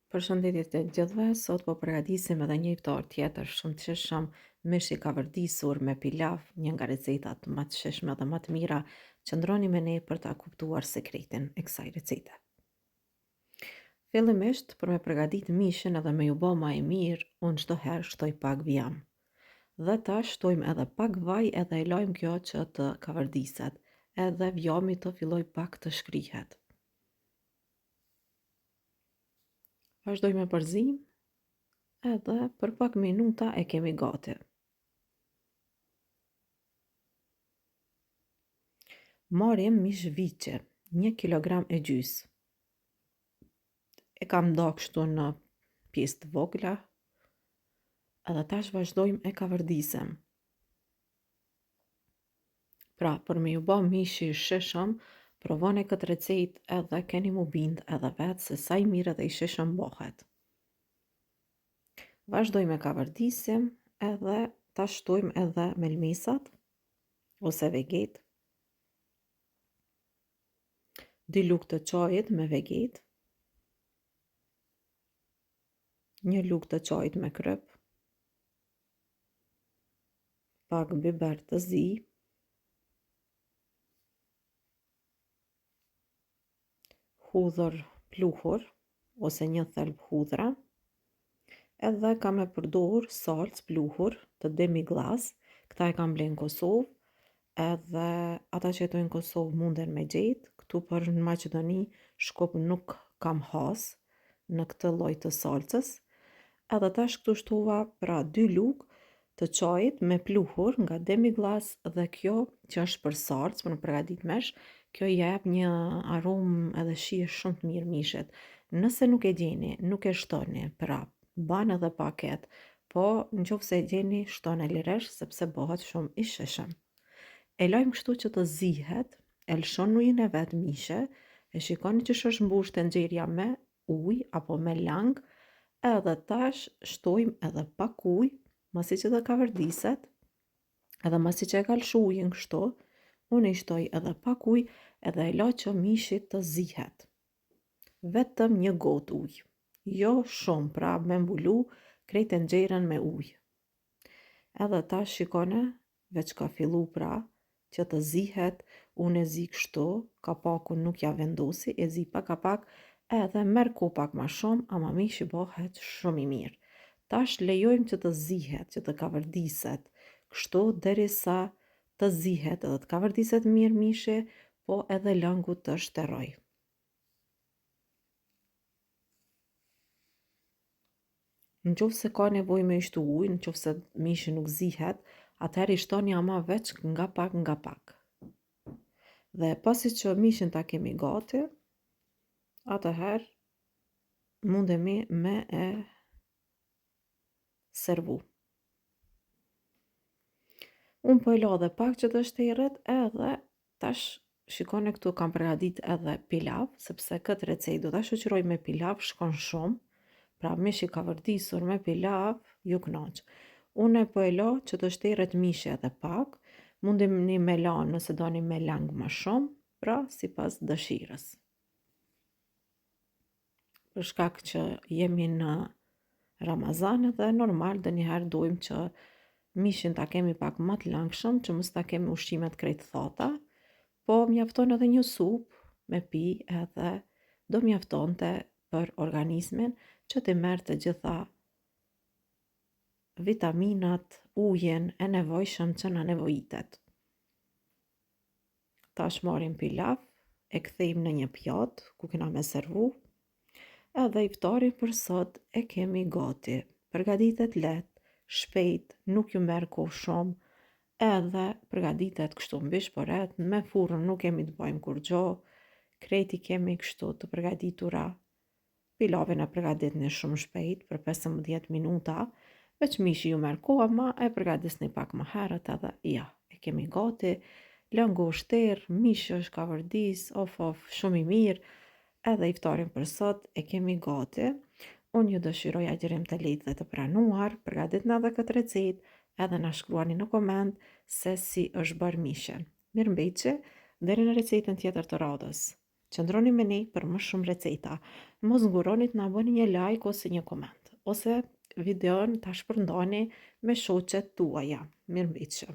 Përshëndetje të gjithëve, sot po përgatisim edhe një iftar tjetër shumë të shishëm, mish i kavërdisur me pilav, një nga recetat më të shishme dhe më të mira. Qëndroni me ne për ta kuptuar sekretin e kësaj recete. Fillimisht, për me përgatit mishin edhe me ju bë më e mirë, unë çdo herë shtoj pak vjam. Dhe tash shtojmë edhe pak vaj edhe e lajmë kjo që të kavërdiset, edhe vjami të filloj pak të shkrihet. Vazhdoj me përzim, edhe për pak minuta e kemi gati. Marrim mish viçe, 1 kilogram e gjys. E kam nda kështu në pjesë të vogla, edhe tash vazhdojmë e kavërdisem. Pra, për me ju bë mishi i shishëm, provoni këtë recetë edhe keni mu bind edhe vetë se sa i mirë edhe i shishëm bëhet. Vazhdojmë e kavërdisim edhe ta shtojmë edhe melmesat ose veget. 2 lugë të çajit me veget, 1 lugë të çajit me kryp, pak biber të zi, hudhër pluhur ose 1 thelb hudhra, edhe kam e përdor salcë pluhur të demi-glace. Këta e kam ble në Kosovë, edhe ata që jetojnë në Kosovë munden me gjetë. Këtu për në Maqedoni Shkup nuk kam has në këtë lloj të salcës. Edhe tash këtu shtova pra 2 lugë të çajit me pluhur nga demi-glace, dhe kjo që është për sarcë, për në përgatit mesh, kjo i jep një aromë edhe shije shumë të mirë mishit. Nëse nuk e gjeni, nuk e shtoni prap, ban edhe paket, po nëse e gjeni, shtoni liresh sepse bëhet shumë i shishëm. E lajmë kështu që të zihet, e lshon ujin e vet mishe, e shikoni që është mbush tenxheria me ujë apo me lang, edhe tash shtojmë edhe pak ujë, masi që të kavërdiset, edhe masi që e ka lshu ujin kështu, unë i shtoj edhe pak ujë edhe e la që mishi të zihet. Vetëm 1 gotë ujë, jo shumë, pra me mbulu krejt tenxherën me ujë. Edhe tash shikone, veç ka fillu pra që të zihet, unë e zi kështu, kapakun nuk ja vendosi, e zi pak a pak, edhe merr kohë pak ma shumë, ama mishi bëhet shumë i mirë. Tash lejojmë që të zihet, që të kavërdiset, kështu derisa të zihet edhe të kavërdiset mirë mishi, po edhe lëngu të shteroj. Nëse ka nevojë me i shtu ujë, nëse mishi nuk zihet, atëherë i shtoni ama veç nga pak. Dhe pasi që mishin ta kemi gati, atëherë mundemi me e servu. Unë po e la dhe pak që të shterët, edhe tash shikoni këtu kam përgatit edhe pilav, sepse këtë recetë do ta shoqëroj me pilav, shkon shumë. Pra mish i kavërdisur me pilav, ju knaq. Unë po e la që të shterët mishi edhe pak, mundeni me la nëse doni me lang më shumë, pra sipas dëshirës. Për shkak që jemi në Ramazan dhe normal ndonjëherë dojmë që mishin ta kemi pak më të langshëm, që mos ta kemi ushqimet krejt thata, po mjafton edhe një supë me pi, edhe do mjaftonte për organizmin që të merr të gjitha vitaminat, ujin e nevojshëm që na nevojitet. Tash marrim pilav, e kthejmë në një pjatë ku kena me servu, edhe iftarin për sot e kemi gati. Përgatitet lehtë, shpejt, nuk ju merr kohë shumë, edhe përgatitet kështu mbi shporet, me furrën nuk kemi të bëjmë kur gjo, krejti kemi kështu të përgatitura. Pilavin e përgatitni shumë shpejt, për 15 minuta, veç mishi ju merr kohë, ama e përgatisni pak më herët edhe ja, e kemi gati, lëngu u shterë, mishi është kavërdis, of, shumë i mirë, edhe iftarin për sot e kemi gati. Unë ju dëshiroj agjerim të lehtë dhe të pranuar, përgatitni edhe këtë recetë, edhe na shkruani në koment se si është bërë mishi. Mirëmbëjtje, deri në recetën tjetër të radhës. Qëndroni me ne për më shumë receta. Mos nguroni të na bëni një like ose një koment, ose videon ta shpërndani me shoqet tuaja. Mirëmbëjtje.